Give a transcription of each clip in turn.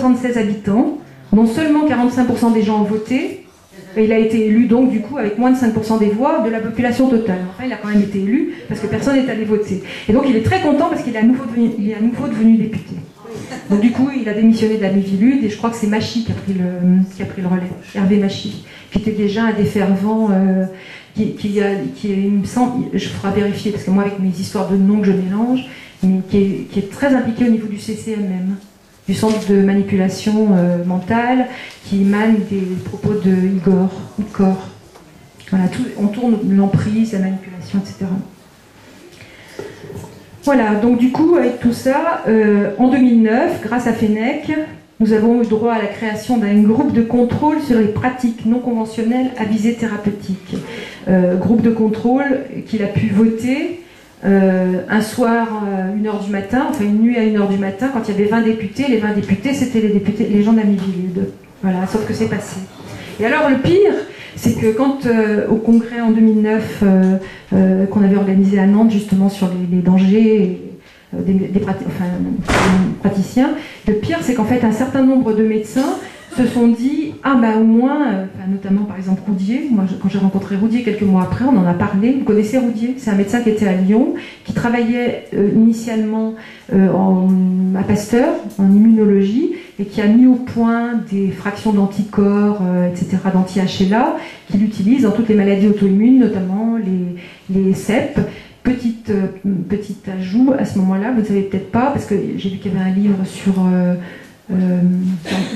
76 habitants, dont seulement 45% des gens ont voté, et il a été élu donc du coup avec moins de 5% des voix de la population totale. Enfin, il a quand même été élu parce que personne n'est allé voter. Et donc il est très content parce qu'il est à nouveau devenu député. Donc du coup, il a démissionné de la Miviludes et je crois que c'est Machy qui a pris le relais, Hervé Machy, qui était déjà un des fervents, il me semble, je ferai vérifier parce que moi avec mes histoires de noms que je mélange, mais qui est très impliqué au niveau du CCMM, du centre de manipulation mentale, qui émane des propos de Igor. Voilà, on tourne l'emprise, la manipulation, etc. Voilà, donc du coup, avec tout ça, en 2009, grâce à Fenech, nous avons eu droit à la création d'un groupe de contrôle sur les pratiques non conventionnelles à visée thérapeutique. Groupe de contrôle qu'il a pu voter un soir, 1h du matin, enfin une nuit à 1h du matin, quand il y avait 20 députés. Les 20 députés, c'était les gens de la Miviludes. Voilà, sauf que c'est passé. Et alors le pire, c'est que quand au congrès en 2009 qu'on avait organisé à Nantes justement sur les dangers des praticiens, le pire c'est qu'en fait un certain nombre de médecins se sont dit ah bah au moins, notamment par exemple Roudier, moi quand j'ai rencontré Roudier quelques mois après, on en a parlé, vous connaissez Roudier, c'est un médecin qui était à Lyon, qui travaillait initialement à Pasteur, en immunologie, et qui a mis au point des fractions d'anticorps, etc., d'anti-HLA, qu'il utilise dans toutes les maladies auto-immunes, notamment les CEP. Petit ajout, à ce moment-là, vous ne savez peut-être pas, parce que j'ai vu qu'il y avait un livre sur...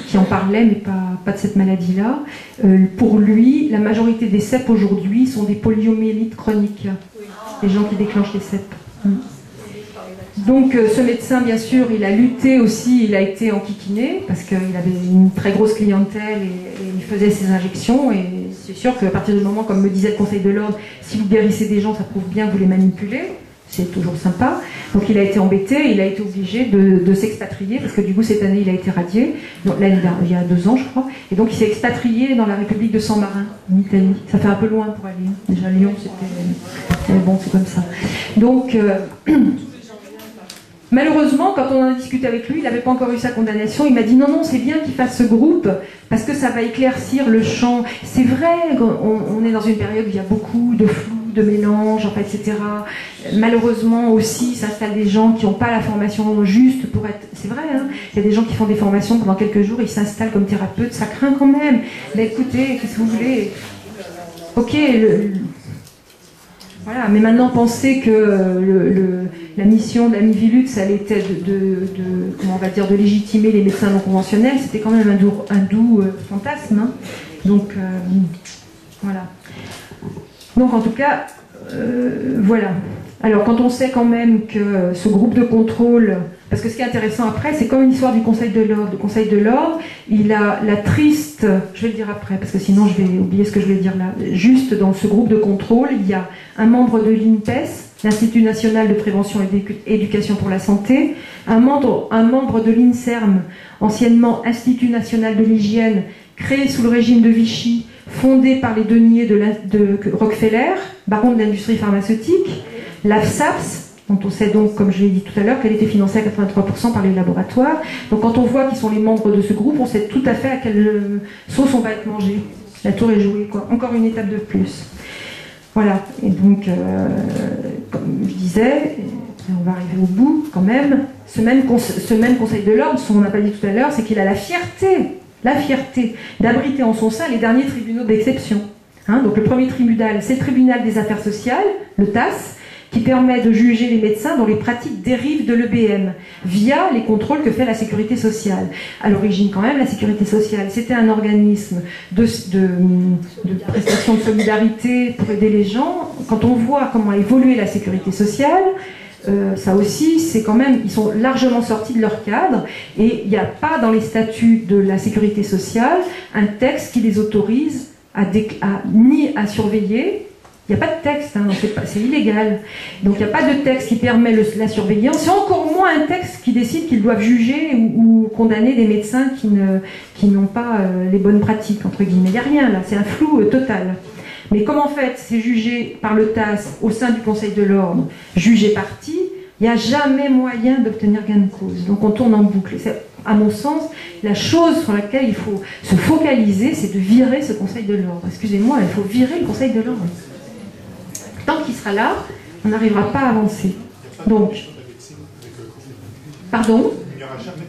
qui en parlait, mais pas de cette maladie-là. Pour lui, la majorité des CEP aujourd'hui sont des poliomyélites chroniques, les gens qui déclenchent les CEP. Donc ce médecin, bien sûr, il a lutté aussi, il a été enquiquiné, parce qu'il avait une très grosse clientèle et il faisait ses injections, et c'est sûr qu'à partir du moment, comme me disait le Conseil de l'Ordre, si vous guérissez des gens, ça prouve bien que vous les manipulez. C'est toujours sympa. Donc il a été embêté, il a été obligé de s'expatrier, parce que du coup cette année il a été radié, il y a 2 ans je crois, et donc il s'est expatrié dans la République de San Marin, en Italie. Ça fait un peu loin pour aller. Déjà Lyon c'était... Mais bon, c'est comme ça. Donc... Malheureusement, quand on en a discuté avec lui, il n'avait pas encore eu sa condamnation. Il m'a dit non, c'est bien qu'il fasse ce groupe parce que ça va éclaircir le champ. C'est vrai, on est dans une période où il y a beaucoup de flou, de mélange, enfin, etc. Malheureusement aussi, s'installent des gens qui n'ont pas la formation juste pour être... C'est vrai, hein, il y a des gens qui font des formations pendant quelques jours, ils s'installent comme thérapeutes, ça craint quand même. Mais écoutez, qu'est-ce que vous voulez? Ok, voilà, mais maintenant penser que la mission de la Miviludes, ça était comment on va dire, de légitimer les médecins non conventionnels, c'était quand même un doux fantasme. Hein. Donc voilà. Donc en tout cas, voilà. Alors quand on sait quand même que ce groupe de contrôle, parce que ce qui est intéressant après, c'est comme une histoire du Conseil de l'Ordre. Le Conseil de l'Ordre, il a la triste, je vais le dire après, parce que sinon je vais oublier ce que je vais dire là, juste dans ce groupe de contrôle, il y a un membre de l'INPES, l'Institut National de Prévention et d'Éducation pour la Santé, un membre de l'INSERM, anciennement Institut National de l'Hygiène, créé sous le régime de Vichy, fondé par les deniers de Rockefeller, baron de l'industrie pharmaceutique, l'AFSAPS, dont on sait donc, comme je l'ai dit tout à l'heure, qu'elle était financée à 83% par les laboratoires. Donc quand on voit qui sont les membres de ce groupe, on sait tout à fait à quelle sauce on va être mangé. La tour est jouée, quoi. Encore une étape de plus. Voilà. Et donc, comme je disais, on va arriver au bout quand même. Ce même Conseil de l'Ordre, ce qu'on n'a pas dit tout à l'heure, c'est qu'il a la fierté d'abriter en son sein les derniers tribunaux d'exception. Hein, donc le premier tribunal, c'est le tribunal des affaires sociales, le TAS, qui permet de juger les médecins dont les pratiques dérivent de l'EBM via les contrôles que fait la sécurité sociale. À l'origine quand même, la sécurité sociale, c'était un organisme de prestation de solidarité pour aider les gens. Quand on voit comment a évolué la sécurité sociale, ça aussi, c'est quand même, ils sont largement sortis de leur cadre et il n'y a pas dans les statuts de la sécurité sociale un texte qui les autorise ni à surveiller. Il n'y a pas de texte, hein, c'est illégal. Donc il n'y a pas de texte qui permet la surveillance. C'est encore moins un texte qui décide qu'ils doivent juger ou condamner des médecins qui n'ont pas les bonnes pratiques, entre guillemets. Il n'y a rien là, c'est un flou total. Mais comme en fait c'est jugé par le TAS au sein du Conseil de l'Ordre, jugé parti, il n'y a jamais moyen d'obtenir gain de cause. Donc on tourne en boucle. à mon sens, la chose sur laquelle il faut se focaliser, c'est de virer ce Conseil de l'ordre. Excusez-moi, il faut virer le Conseil de l'ordre. Tant qu'il sera là, on n'arrivera pas à avancer. Donc, pardon ? Il n'y aura jamais.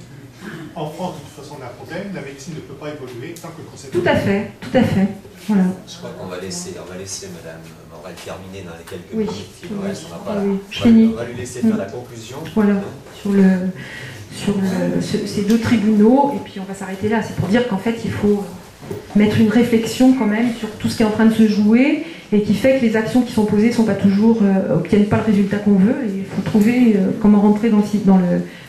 En France, de toute façon, on a un problème. La médecine ne peut pas évoluer tant que le Conseil. Tout à fait, tout à fait. Voilà. Je crois qu'on va laisser Madame Morel terminer dans les quelques Oui. minutes qui nous restent. On va lui laisser faire la conclusion. Voilà, sur ces deux tribunaux, et puis on va s'arrêter là. C'est pour dire qu'en fait, il faut mettre une réflexion quand même sur tout ce qui est en train de se jouer, et qui fait que les actions qui sont posées sont pas toujours, obtiennent pas le résultat qu'on veut, et il faut trouver comment rentrer dans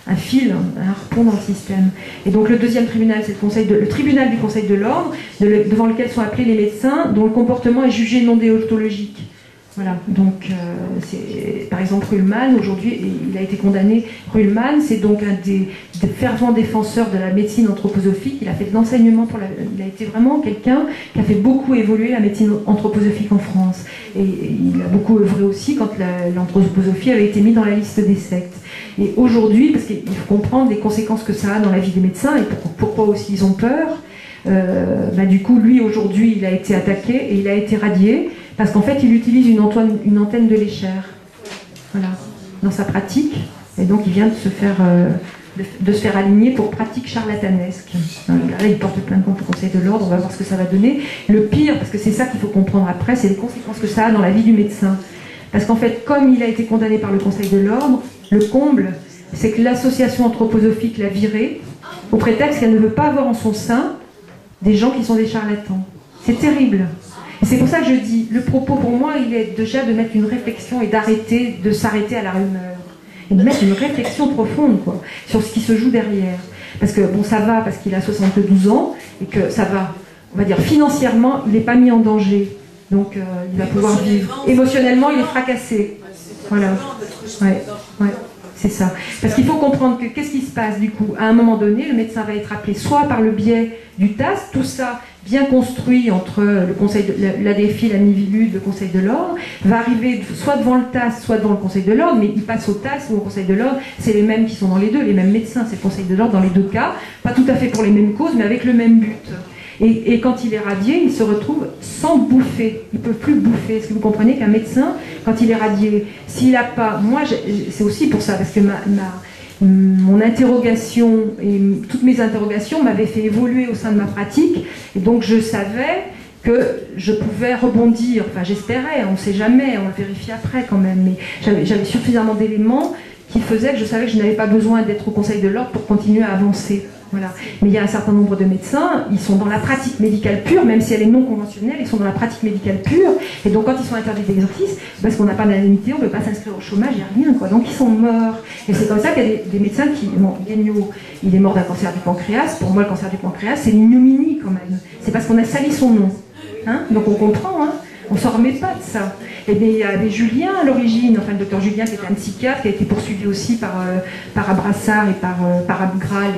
un fil, un harpon dans le système. Et donc le deuxième tribunal, c'est le tribunal du Conseil de l'ordre, devant lequel sont appelés les médecins dont le comportement est jugé non déontologique. Voilà, donc par exemple Ruhlmann, aujourd'hui, il a été condamné. Ruhlmann, c'est donc un des fervents défenseurs de la médecine anthroposophique. Il a fait de l'enseignement il a été vraiment quelqu'un qui a fait beaucoup évoluer la médecine anthroposophique en France. Et il a beaucoup œuvré aussi quand l'anthroposophie avait été mise dans la liste des sectes. Et aujourd'hui, parce qu'il faut comprendre les conséquences que ça a dans la vie des médecins et pourquoi aussi ils ont peur, du coup, lui, aujourd'hui, il a été attaqué et il a été radié parce qu'en fait, il utilise une antenne de Léchère, voilà, dans sa pratique, et donc il vient de se faire aligner pour pratique charlatanesque. Là, il porte plainte contre le Conseil de l'ordre, on va voir ce que ça va donner. Le pire, parce que c'est ça qu'il faut comprendre après, c'est les conséquences que ça a dans la vie du médecin. Parce qu'en fait, comme il a été condamné par le Conseil de l'ordre, le comble, c'est que l'association anthroposophique l'a viré, au prétexte qu'elle ne veut pas avoir en son sein des gens qui sont des charlatans. C'est terrible. Et c'est pour ça que je dis, le propos pour moi, il est déjà de mettre une réflexion et de s'arrêter à la rumeur. Et de mettre une réflexion profonde, quoi, sur ce qui se joue derrière. Parce que, bon, ça va, parce qu'il a 72 ans, et que ça va, on va dire, financièrement, il n'est pas mis en danger. Donc, il va pouvoir vivre. Émotionnellement, il est fracassé. Voilà. Ouais. C'est ça. Parce qu'il faut comprendre que qu'est-ce qui se passe du coup? À un moment donné, le médecin va être appelé soit par le biais du TAS, tout ça bien construit entre le conseil de l'ADFI, la Miviludes, le Conseil de l'ordre, va arriver soit devant le TAS, soit devant le Conseil de l'ordre, mais il passe au TAS ou au Conseil de l'ordre, c'est les mêmes qui sont dans les deux, les mêmes médecins, c'est le Conseil de l'ordre dans les deux cas, pas tout à fait pour les mêmes causes, mais avec le même but. Et quand il est radié, il se retrouve sans bouffer. Il ne peut plus bouffer. Est-ce que vous comprenez qu'un médecin, quand il est radié, s'il n'a pas... Moi, c'est aussi pour ça, parce que mon interrogation et toutes mes interrogations m'avaient fait évoluer au sein de ma pratique. Et donc, je savais que je pouvais rebondir. Enfin, j'espérais. On ne sait jamais. On le vérifie après quand même. Mais j'avais suffisamment d'éléments qui faisaient que je savais que je n'avais pas besoin d'être au Conseil de l'ordre pour continuer à avancer. Voilà. Mais il y a un certain nombre de médecins, ils sont dans la pratique médicale pure, même si elle est non conventionnelle, ils sont dans la pratique médicale pure, et donc quand ils sont interdits d'exercice, parce qu'on n'a pas d'indemnité, on ne peut pas s'inscrire au chômage, il n'y a rien, quoi. Donc ils sont morts. Et c'est comme ça qu'il y a des médecins qui... Bon, Guignot, il est mort d'un cancer du pancréas, pour moi le cancer du pancréas, c'est une ignominie quand même. C'est parce qu'on a sali son nom. Hein, donc on comprend, hein. On ne s'en remet pas de ça. Et bien, il y avait Julien à l'origine, enfin le docteur Julien qui était un psychiatre, qui a été poursuivi aussi par Abrassard et par Abu Ghraib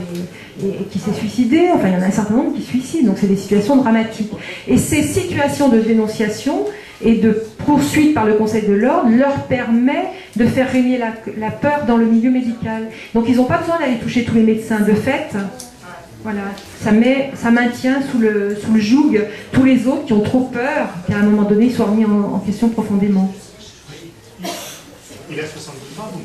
et qui s'est suicidé. Enfin, il y en a un certain nombre qui se suicident, donc c'est des situations dramatiques. Et ces situations de dénonciation et de poursuite par le Conseil de l'ordre leur permet de faire régner la peur dans le milieu médical. Donc ils n'ont pas besoin d'aller toucher tous les médecins. De fait, voilà, ça maintient sous le joug tous les autres qui ont trop peur qu'à un moment donné ils soient remis en question profondément. Il a 72 ans, donc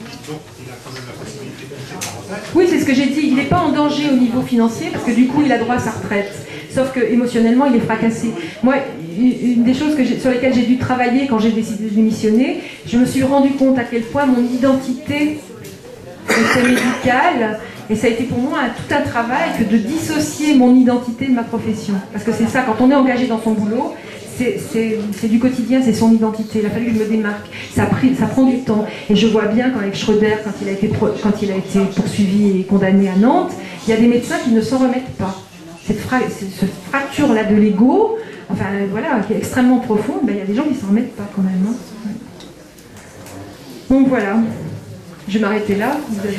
il a quand même la possibilité de toucher sa retraite. Oui, c'est ce que j'ai dit. Il n'est pas en danger au niveau financier parce que du coup il a droit à sa retraite. Sauf que émotionnellement il est fracassé. Moi, une des choses sur lesquelles j'ai dû travailler quand j'ai décidé de démissionner, je me suis rendu compte à quel point mon identité était médicale. Et ça a été pour moi tout un travail que de dissocier mon identité de ma profession. Parce que c'est ça, quand on est engagé dans son boulot, c'est du quotidien, c'est son identité. Il a fallu que je me démarque. Ça prend du temps. Et je vois bien qu'avec Schröder, quand il a été poursuivi et condamné à Nantes, il y a des médecins qui ne s'en remettent pas. Cette fracture-là de l'ego, enfin voilà, qui est extrêmement profonde, ben, il y a des gens qui ne s'en remettent pas quand même. Hein. Donc voilà. Je vais m'arrêter là. Vous avez...